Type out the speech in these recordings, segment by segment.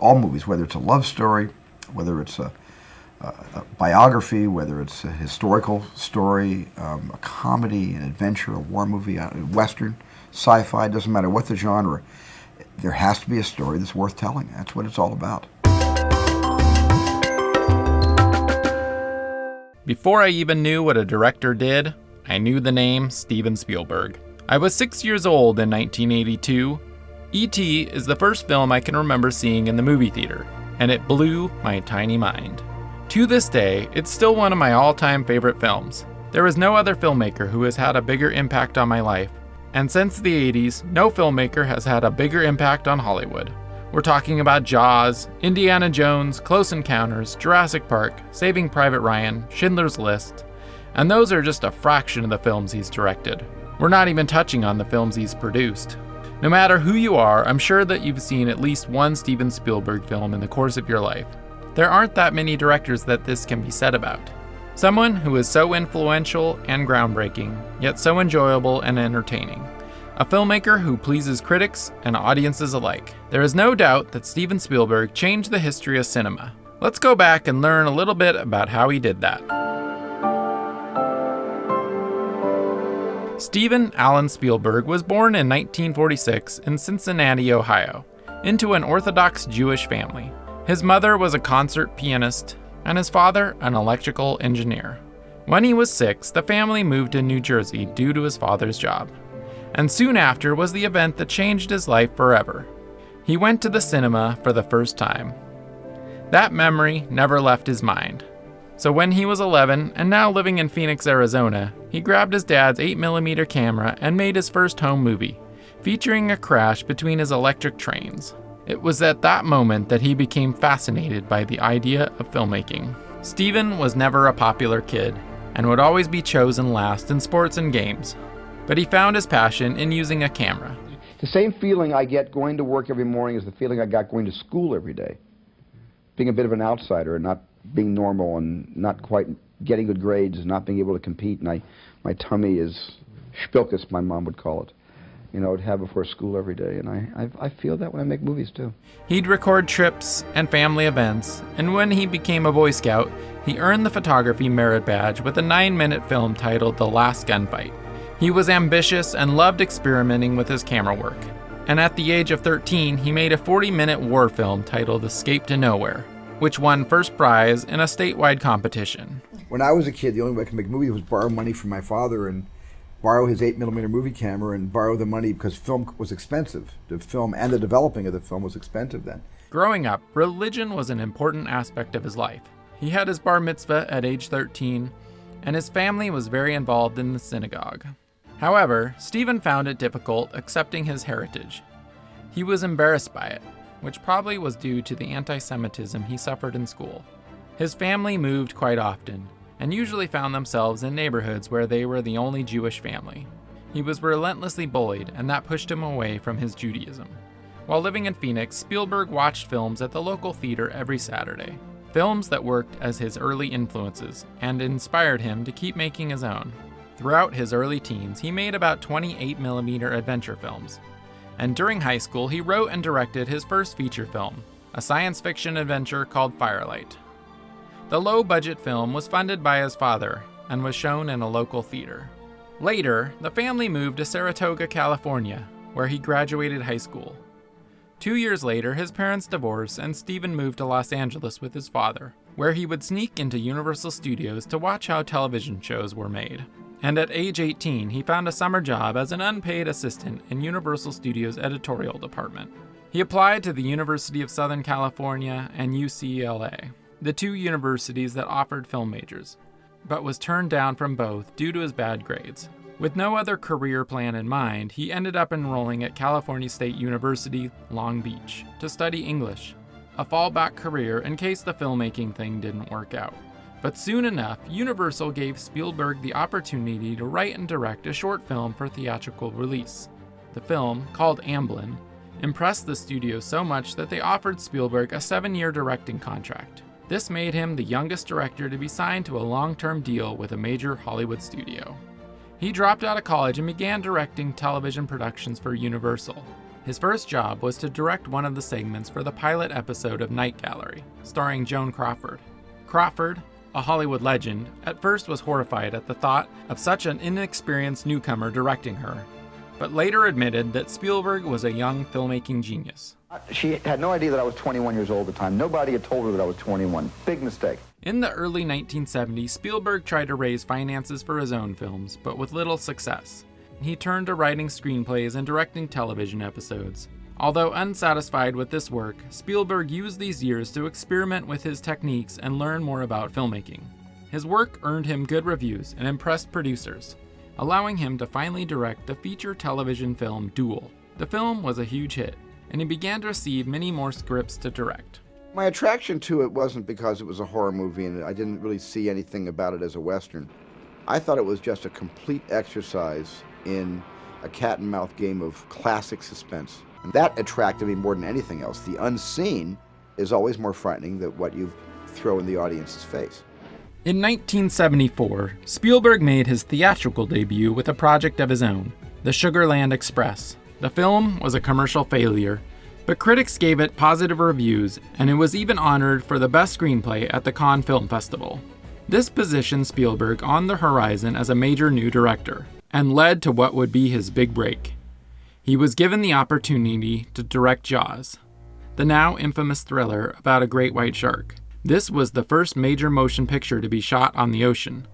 all movies, whether it's a love story, whether it's a biography, whether it's a historical story, a comedy, an adventure, a war movie, a western, sci-fi, doesn't matter what the genre, there has to be a story that's worth telling. That's what it's all about. Before I even knew what a director did, I knew the name Steven Spielberg. I was 6 years old in 1982. E.T. is the first film I can remember seeing in the movie theater, and it blew my tiny mind. To this day, it's still one of my all-time favorite films. There is no other filmmaker who has had a bigger impact on my life, and since the 80s, no filmmaker has had a bigger impact on Hollywood. We're talking about Jaws, Indiana Jones, Close Encounters, Jurassic Park, Saving Private Ryan, Schindler's List, and those are just a fraction of the films he's directed. We're not even touching on the films he's produced. No matter who you are, I'm sure that you've seen at least one Steven Spielberg film in the course of your life. There aren't that many directors that this can be said about. Someone who is so influential and groundbreaking, yet so enjoyable and entertaining. A filmmaker who pleases critics and audiences alike. There is no doubt that Steven Spielberg changed the history of cinema. Let's go back and learn a little bit about how he did that. Steven Allen Spielberg was born in 1946 in Cincinnati, Ohio, into an Orthodox Jewish family. His mother was a concert pianist, and his father an electrical engineer. When he was 6, the family moved to New Jersey due to his father's job. And soon after was the event that changed his life forever. He went to the cinema for the first time. That memory never left his mind. So when he was 11 and now living in Phoenix, Arizona, he grabbed his dad's 8mm camera and made his first home movie, featuring a crash between his electric trains. It was at that moment that he became fascinated by the idea of filmmaking. Steven was never a popular kid and would always be chosen last in sports and games, but he found his passion in using a camera. The same feeling I get going to work every morning is the feeling I got going to school every day. Being a bit of an outsider and not being normal and not quite getting good grades and not being able to compete. And my tummy is spilkus, my mom would call it. You know, I'd have before school every day. And I feel that when I make movies too. He'd record trips and family events, and when he became a Boy Scout, he earned the photography merit badge with a 9-minute film titled The Last Gunfight. He was ambitious and loved experimenting with his camera work. And at the age of 13, he made a 40-minute war film titled Escape to Nowhere, which won first prize in a statewide competition. When I was a kid, the only way I could make movies was borrow money from my father and borrow his 8mm movie camera and borrow the money because film was expensive. The film and the developing of the film was expensive then. Growing up, religion was an important aspect of his life. He had his bar mitzvah at age 13, and his family was very involved in the synagogue. However, Steven found it difficult accepting his heritage. He was embarrassed by it, which probably was due to the anti-Semitism he suffered in school. His family moved quite often, and usually found themselves in neighborhoods where they were the only Jewish family. He was relentlessly bullied, and that pushed him away from his Judaism. While living in Phoenix, Spielberg watched films at the local theater every Saturday. Films that worked as his early influences, and inspired him to keep making his own. Throughout his early teens, he made about 28mm adventure films. And during high school, he wrote and directed his first feature film, a science fiction adventure called Firelight. The low-budget film was funded by his father and was shown in a local theater. Later, the family moved to Saratoga, California, where he graduated high school. 2 years later, his parents divorced and Steven moved to Los Angeles with his father, where he would sneak into Universal Studios to watch how television shows were made. And at age 18, he found a summer job as an unpaid assistant in Universal Studios' editorial department. He applied to the University of Southern California and UCLA, the two universities that offered film majors, but was turned down from both due to his bad grades. With no other career plan in mind, he ended up enrolling at California State University, Long Beach, to study English, a fallback career in case the filmmaking thing didn't work out. But soon enough, Universal gave Spielberg the opportunity to write and direct a short film for theatrical release. The film, called Amblin, impressed the studio so much that they offered Spielberg a 7-year directing contract. This made him the youngest director to be signed to a long-term deal with a major Hollywood studio. He dropped out of college and began directing television productions for Universal. His first job was to direct one of the segments for the pilot episode of Night Gallery, starring Joan Crawford. Crawford, a Hollywood legend, at first was horrified at the thought of such an inexperienced newcomer directing her, but later admitted that Spielberg was a young filmmaking genius. She had no idea that I was 21 years old at the time. Nobody had told her that I was 21. Big mistake. In the early 1970s, Spielberg tried to raise finances for his own films, but with little success. He turned to writing screenplays and directing television episodes. Although unsatisfied with this work, Spielberg used these years to experiment with his techniques and learn more about filmmaking. His work earned him good reviews and impressed producers, allowing him to finally direct the feature television film Duel. The film was a huge hit, and he began to receive many more scripts to direct. My attraction to it wasn't because it was a horror movie and I didn't really see anything about it as a Western. I thought it was just a complete exercise in a cat-and-mouse game of classic suspense. And that attracted me more than anything else. The unseen is always more frightening than what you throw in the audience's face. In 1974, Spielberg made his theatrical debut with a project of his own, The Sugarland Express. The film was a commercial failure, but critics gave it positive reviews, and it was even honored for the best screenplay at the Cannes Film Festival. This positioned Spielberg on the horizon as a major new director, and led to what would be his big break. He was given the opportunity to direct Jaws, the now infamous thriller about a great white shark. This was the first major motion picture to be shot on the ocean,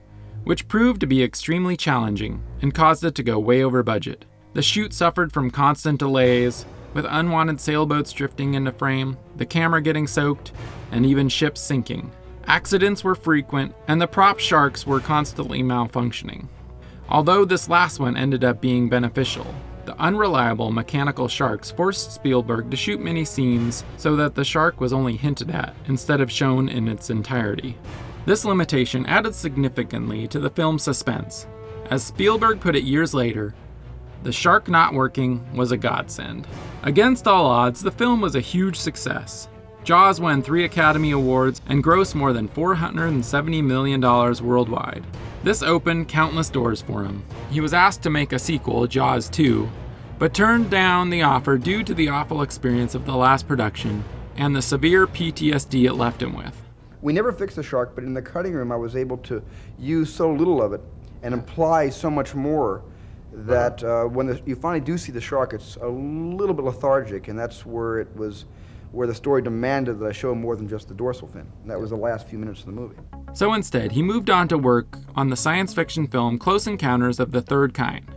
which proved to be extremely challenging and caused it to go way over budget. The shoot suffered from constant delays, with unwanted sailboats drifting into frame, the camera getting soaked, and even ships sinking. Accidents were frequent, and the prop sharks were constantly malfunctioning. Although this last one ended up being beneficial, the unreliable mechanical sharks forced Spielberg to shoot many scenes so that the shark was only hinted at instead of shown in its entirety. This limitation added significantly to the film's suspense. As Spielberg put it years later, the shark not working was a godsend. Against all odds, the film was a huge success. Jaws won 3 Academy Awards and grossed more than $470 million worldwide. This opened countless doors for him. He was asked to make a sequel, Jaws 2, but turned down the offer due to the awful experience of the last production and the severe PTSD it left him with. We never fixed the shark, but in the cutting room I was able to use so little of it and imply so much more that when you finally do see the shark, it's a little bit lethargic, and that's where the story demanded that I show more than just the dorsal fin. And that was the last few minutes of the movie. So instead, he moved on to work on the science fiction film Close Encounters of the Third Kind,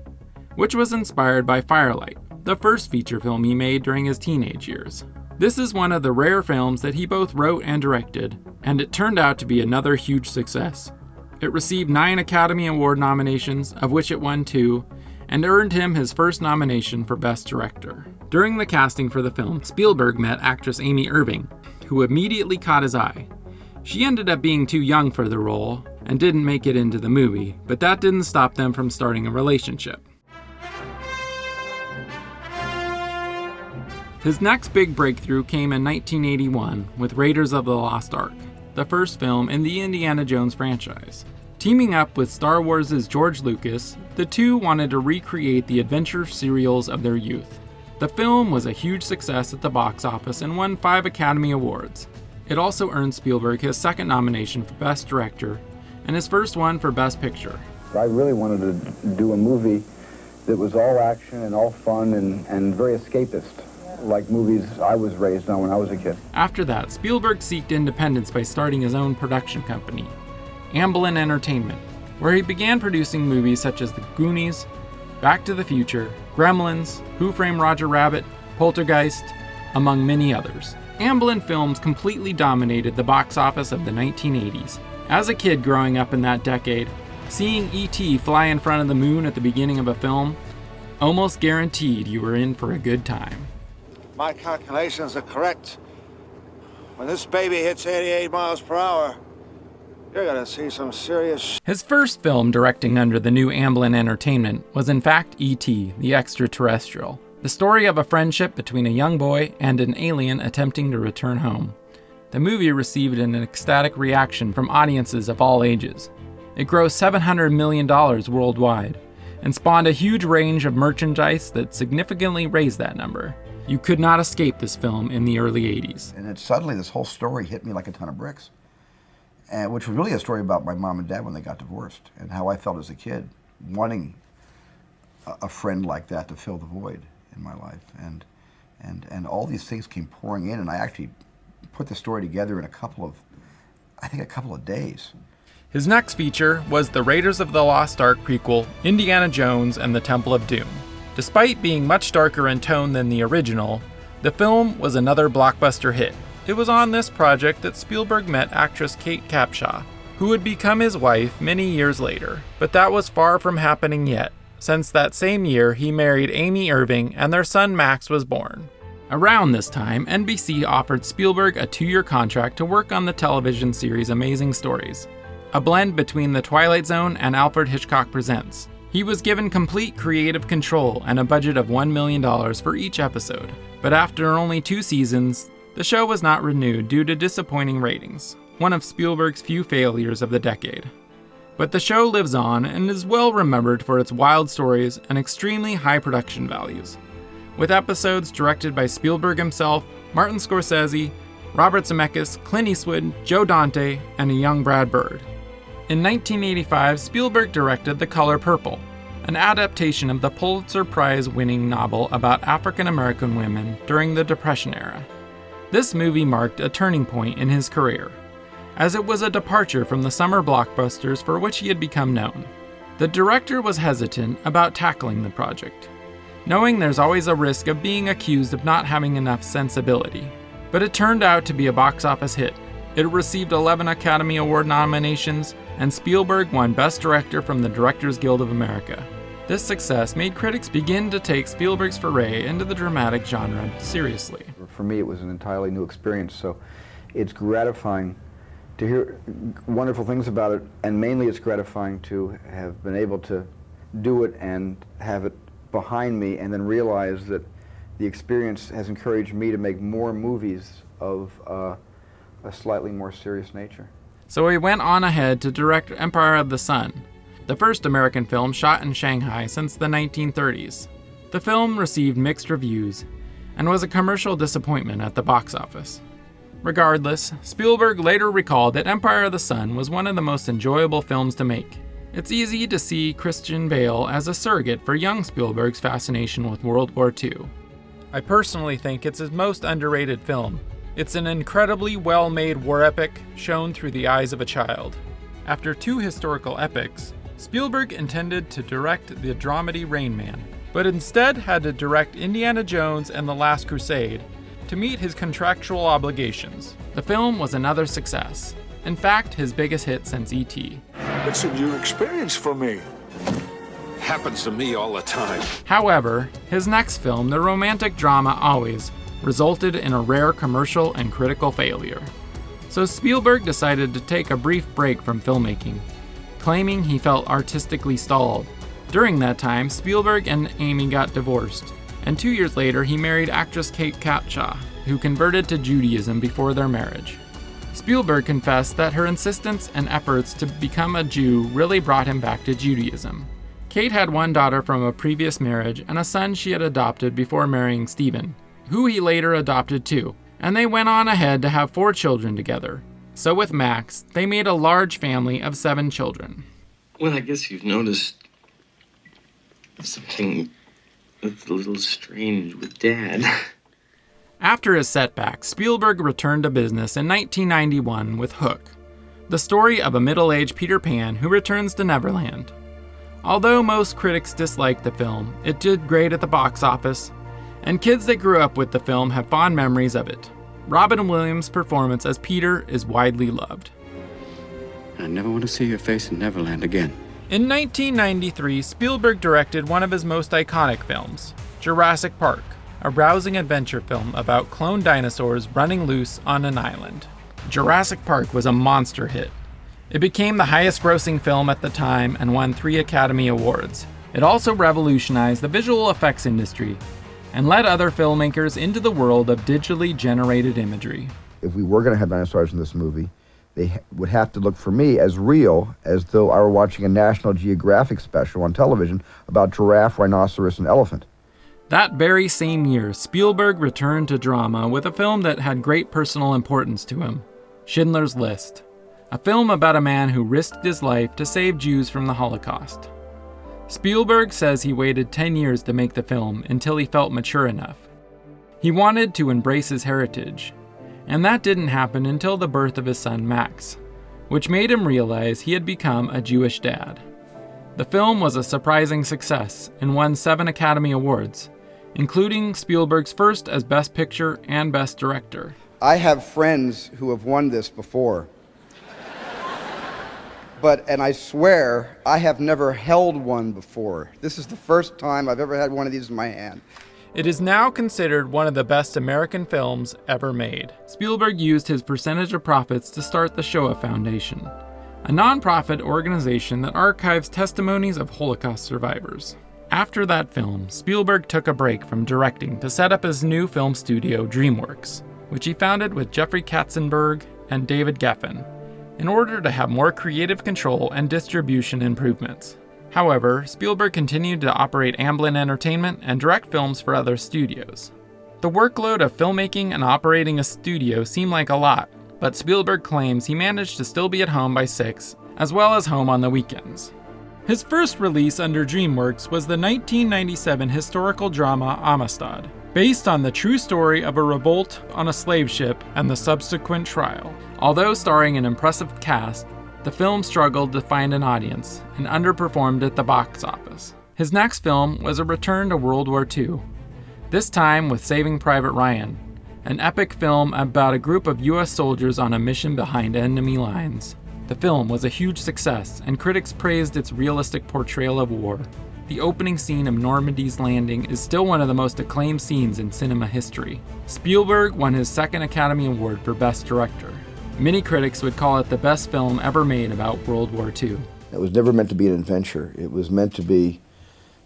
which was inspired by Firelight, the first feature film he made during his teenage years. This is one of the rare films that he both wrote and directed, and it turned out to be another huge success. It received 9 Academy Award nominations, of which it won 2, and earned him his first nomination for Best Director. During the casting for the film, Spielberg met actress Amy Irving, who immediately caught his eye. She ended up being too young for the role and didn't make it into the movie, but that didn't stop them from starting a relationship. His next big breakthrough came in 1981 with Raiders of the Lost Ark, the first film in the Indiana Jones franchise. Teaming up with Star Wars' George Lucas, the two wanted to recreate the adventure serials of their youth. The film was a huge success at the box office and won 5 Academy Awards. It also earned Spielberg his second nomination for Best Director and his first one for Best Picture. I really wanted to do a movie that was all action and all fun and very escapist, like movies I was raised on when I was a kid. After that, Spielberg sought independence by starting his own production company, Amblin Entertainment, where he began producing movies such as The Goonies, Back to the Future, Gremlins, Who Framed Roger Rabbit, Poltergeist, among many others. Amblin Films completely dominated the box office of the 1980s. As a kid growing up in that decade, seeing E.T. fly in front of the moon at the beginning of a film almost guaranteed you were in for a good time. My calculations are correct. When this baby hits 88 miles per hour, you're gonna see some serious His first film directing under the new Amblin Entertainment was in fact E.T., the Extraterrestrial, the story of a friendship between a young boy and an alien attempting to return home. The movie received an ecstatic reaction from audiences of all ages. It grossed $700 million worldwide and spawned a huge range of merchandise that significantly raised that number. You could not escape this film in the early 80s. And suddenly this whole story hit me like a ton of bricks, which was really a story about my mom and dad when they got divorced and how I felt as a kid, wanting a friend like that to fill the void in my life. And all these things came pouring in, and I actually put the story together in a couple of days. His next feature was the Raiders of the Lost Ark prequel, Indiana Jones and the Temple of Doom. Despite being much darker in tone than the original, the film was another blockbuster hit. It was on this project that Spielberg met actress Kate Capshaw, who would become his wife many years later. But that was far from happening yet, since that same year he married Amy Irving and their son Max was born. Around this time, NBC offered Spielberg a 2-year contract to work on the television series Amazing Stories, a blend between The Twilight Zone and Alfred Hitchcock Presents. He was given complete creative control and a budget of $1 million for each episode. But after only 2 seasons, the show was not renewed due to disappointing ratings, one of Spielberg's few failures of the decade. But the show lives on and is well remembered for its wild stories and extremely high production values, with episodes directed by Spielberg himself, Martin Scorsese, Robert Zemeckis, Clint Eastwood, Joe Dante, and a young Brad Bird. In 1985, Spielberg directed The Color Purple, an adaptation of the Pulitzer Prize-winning novel about African-American women during the Depression era. This movie marked a turning point in his career, as it was a departure from the summer blockbusters for which he had become known. The director was hesitant about tackling the project, knowing there's always a risk of being accused of not having enough sensibility. But it turned out to be a box office hit. It received 11 Academy Award nominations, and Spielberg won Best Director from the Directors Guild of America. This success made critics begin to take Spielberg's foray into the dramatic genre seriously. For me, it was an entirely new experience, so it's gratifying to hear wonderful things about it, and mainly it's gratifying to have been able to do it and have it behind me, and then realize that the experience has encouraged me to make more movies of a slightly more serious nature. So he went on ahead to direct Empire of the Sun, the first American film shot in Shanghai since the 1930s. The film received mixed reviews and was a commercial disappointment at the box office. Regardless, Spielberg later recalled that Empire of the Sun was one of the most enjoyable films to make. It's easy to see Christian Bale as a surrogate for young Spielberg's fascination with World War II. I personally think it's his most underrated film. It's an incredibly well-made war epic shown through the eyes of a child. After 2 historical epics, Spielberg intended to direct the dramedy Rain Man, but instead had to direct Indiana Jones and the Last Crusade to meet his contractual obligations. The film was another success. In fact, his biggest hit since E.T. It's a new experience for me. Happens to me all the time. However, his next film, the romantic drama Always, resulted in a rare commercial and critical failure. So Spielberg decided to take a brief break from filmmaking, claiming he felt artistically stalled. During that time, Spielberg and Amy got divorced, and 2 years later he married actress Kate Capshaw, who converted to Judaism before their marriage. Spielberg confessed that her insistence and efforts to become a Jew really brought him back to Judaism. Kate had 1 daughter from a previous marriage and a son she had adopted before marrying Stephen, who he later adopted too, and they went on ahead to have 4 children together. So with Max, they made a large family of 7 children. Well, I guess you've noticed something that's a little strange with Dad. After his setback, Spielberg returned to business in 1991 with Hook, the story of a middle-aged Peter Pan who returns to Neverland. Although most critics disliked the film, it did great at the box office, and kids that grew up with the film have fond memories of it. Robin Williams' performance as Peter is widely loved. I never want to see your face in Neverland again. In 1993, Spielberg directed one of his most iconic films, Jurassic Park, a rousing adventure film about clone dinosaurs running loose on an island. Jurassic Park was a monster hit. It became the highest-grossing film at the time and won 3 Academy Awards. It also revolutionized the visual effects industry and led other filmmakers into the world of digitally generated imagery. If we were going to have dinosaurs in this movie, they would have to look for me as real as though I were watching a National Geographic special on television about giraffe, rhinoceros, and elephant. That very same year, Spielberg returned to drama with a film that had great personal importance to him, Schindler's List, a film about a man who risked his life to save Jews from the Holocaust. Spielberg says he waited 10 years to make the film until he felt mature enough. He wanted to embrace his heritage, and that didn't happen until the birth of his son Max, which made him realize he had become a Jewish dad. The film was a surprising success and won 7 Academy Awards, including Spielberg's first as Best Picture and Best Director. I have friends who have won this before. And I swear, I have never held one before. This is the first time I've ever had one of these in my hand. It is now considered one of the best American films ever made. Spielberg used his percentage of profits to start the Shoah Foundation, a nonprofit organization that archives testimonies of Holocaust survivors. After that film, Spielberg took a break from directing to set up his new film studio, DreamWorks, which he founded with Jeffrey Katzenberg and David Geffen, in order to have more creative control and distribution improvements. However, Spielberg continued to operate Amblin Entertainment and direct films for other studios. The workload of filmmaking and operating a studio seemed like a lot, but Spielberg claims he managed to still be at home by 6, as well as home on the weekends. His first release under DreamWorks was the 1997 historical drama Amistad, based on the true story of a revolt on a slave ship and the subsequent trial. Although starring an impressive cast, the film struggled to find an audience and underperformed at the box office. His next film was a return to World War II, this time with Saving Private Ryan, an epic film about a group of U.S. soldiers on a mission behind enemy lines. The film was a huge success, and critics praised its realistic portrayal of war. The opening scene of Normandy's landing is still one of the most acclaimed scenes in cinema history. Spielberg won his 2nd Academy Award for Best Director. Many critics would call it the best film ever made about World War II. It was never meant to be an adventure. It was meant to be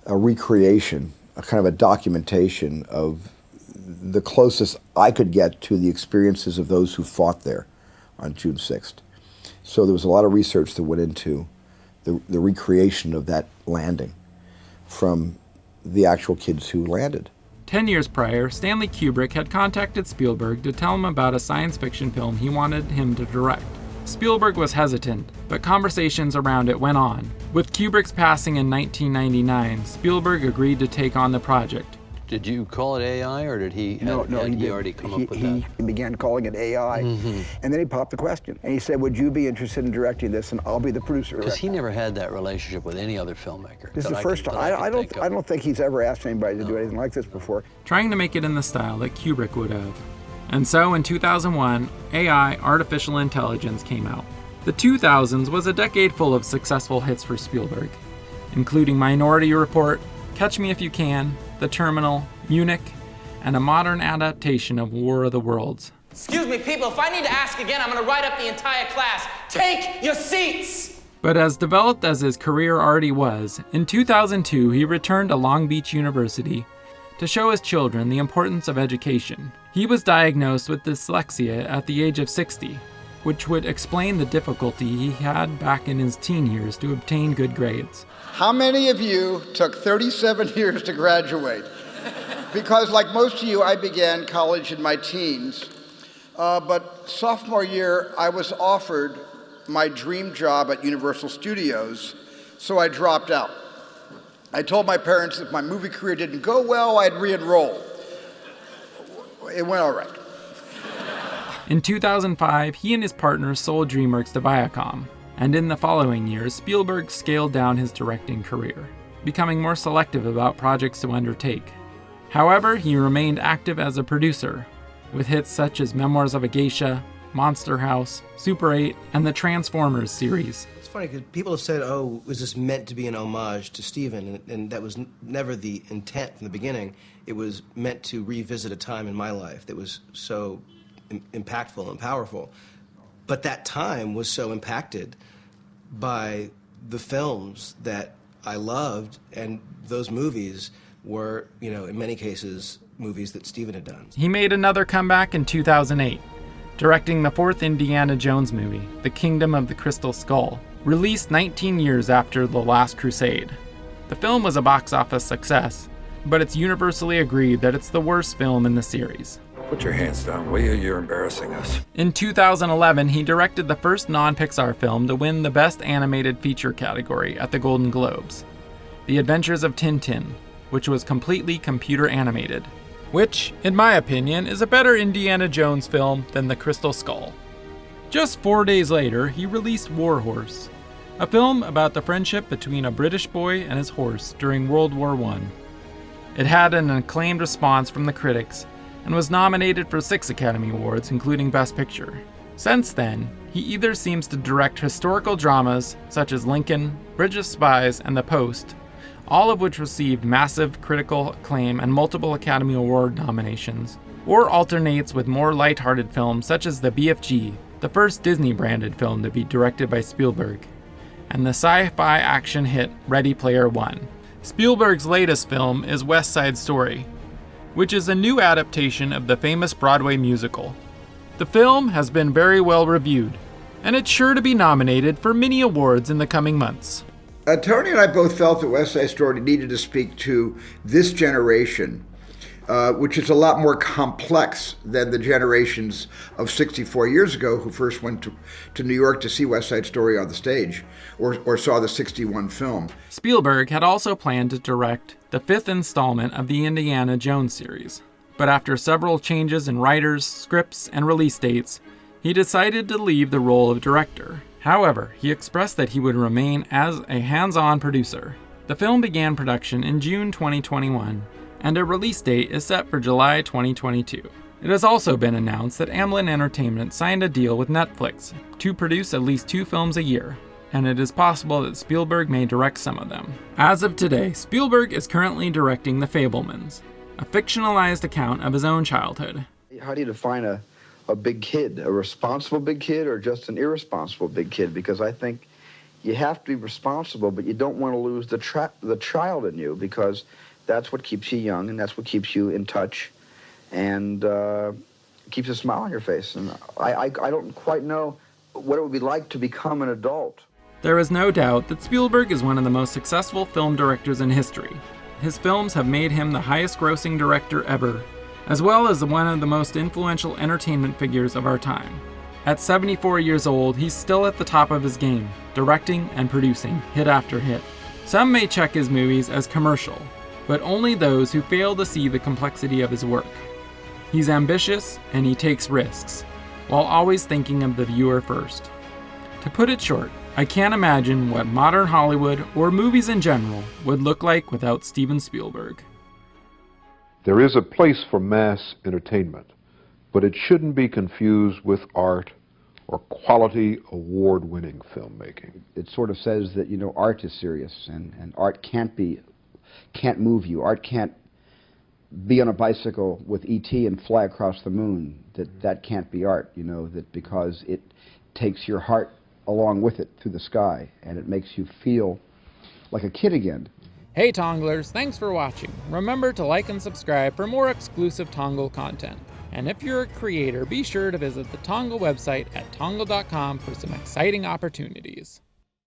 a recreation, a kind of a documentation of the closest I could get to the experiences of those who fought there on June 6th. So there was a lot of research that went into the recreation of that landing from the actual kids who landed. 10 years prior, Stanley Kubrick had contacted Spielberg to tell him about a science fiction film he wanted him to direct. Spielberg was hesitant, but conversations around it went on. With Kubrick's passing in 1999, Spielberg agreed to take on the project. Did you call it AI, or did he? No, he already come up with that? He began calling it AI, and then he popped the question, and he said, "Would you be interested in directing this? And I'll be the producer." Because he never had that relationship with any other filmmaker. This is the first time. I don't think he's ever asked anybody to do anything like this before. Trying to make it in the style that Kubrick would have. And so in 2001, AI, Artificial Intelligence, came out. The 2000s was a decade full of successful hits for Spielberg, including Minority Report, Catch Me If You Can, The Terminal, Munich, and a modern adaptation of War of the Worlds. Excuse me, people, if I need to ask again, I'm going to write up the entire class. Take your seats! But as developed as his career already was, in 2002 he returned to Long Beach University to show his children the importance of education. He was diagnosed with dyslexia at the age of 60, which would explain the difficulty he had back in his teen years to obtain good grades. How many of you took 37 years to graduate? Because like most of you, I began college in my teens. But sophomore year, I was offered my dream job at Universal Studios, so I dropped out. I told my parents if my movie career didn't go well, I'd re-enroll. It went all right. In 2005, he and his partner sold DreamWorks to Viacom, and in the following years, Spielberg scaled down his directing career, becoming more selective about projects to undertake. However, he remained active as a producer, with hits such as Memoirs of a Geisha, Monster House, Super 8, and the Transformers series. It's funny because people have said, oh, was this meant to be an homage to Steven? And that was never the intent from the beginning. It was meant to revisit a time in my life that was so impactful and powerful. But that time was so impacted by the films that I loved, and those movies were, in many cases, movies that Steven had done. He made another comeback in 2008, directing the 4th Indiana Jones movie, The Kingdom of the Crystal Skull, released 19 years after The Last Crusade. The film was a box office success, but it's universally agreed that it's the worst film in the series. Put your hands down, will you? You're embarrassing us. In 2011, he directed the first non-Pixar film to win the Best Animated Feature category at the Golden Globes, The Adventures of Tintin, which was completely computer animated, which, in my opinion, is a better Indiana Jones film than The Crystal Skull. Just 4 days later, he released War Horse, a film about the friendship between a British boy and his horse during World War I. It had an acclaimed response from the critics and was nominated for 6 Academy Awards, including Best Picture. Since then, he either seems to direct historical dramas such as Lincoln, Bridge of Spies, and The Post, all of which received massive critical acclaim and multiple Academy Award nominations, or alternates with more lighthearted films such as The BFG, the first Disney-branded film to be directed by Spielberg, and the sci-fi action hit Ready Player One. Spielberg's latest film is West Side Story, which is a new adaptation of the famous Broadway musical. The film has been very well reviewed, and it's sure to be nominated for many awards in the coming months. Tony and I both felt that West Side Story needed to speak to this generation, which is a lot more complex than the generations of 64 years ago who first went to New York to see West Side Story on the stage or saw the 61 film. Spielberg had also planned to direct the 5th installment of the Indiana Jones series, but after several changes in writers, scripts, and release dates, he decided to leave the role of director. However, he expressed that he would remain as a hands-on producer. The film began production in June 2021, and a release date is set for July 2022. It has also been announced that Amblin Entertainment signed a deal with Netflix to produce at least 2 films a year, and it is possible that Spielberg may direct some of them. As of today, Spielberg is currently directing The Fabelmans, a fictionalized account of his own childhood. How do you define a big kid? A responsible big kid or just an irresponsible big kid? Because I think you have to be responsible, but you don't want to lose the child in you, because that's what keeps you young, and that's what keeps you in touch, and keeps a smile on your face. And I don't quite know what it would be like to become an adult. There is no doubt that Spielberg is one of the most successful film directors in history. His films have made him the highest-grossing director ever, as well as one of the most influential entertainment figures of our time. At 74 years old, he's still at the top of his game, directing and producing hit after hit. Some may check his movies as commercial, but only those who fail to see the complexity of his work. He's ambitious and he takes risks, while always thinking of the viewer first. To put it short, I can't imagine what modern Hollywood, or movies in general, would look like without Steven Spielberg. There is a place for mass entertainment, but it shouldn't be confused with art or quality award-winning filmmaking. It sort of says that, you know, art is serious, and art can't move you. Art can't be on a bicycle with E.T. and fly across the moon. That can't be art, you know, that because it takes your heart along with it through the sky, and it makes you feel like a kid again. Hey Tonglers, thanks for watching. Remember to like and subscribe for more exclusive Tongle content. And if you're a creator, be sure to visit the Tongle website at tongle.com for some exciting opportunities.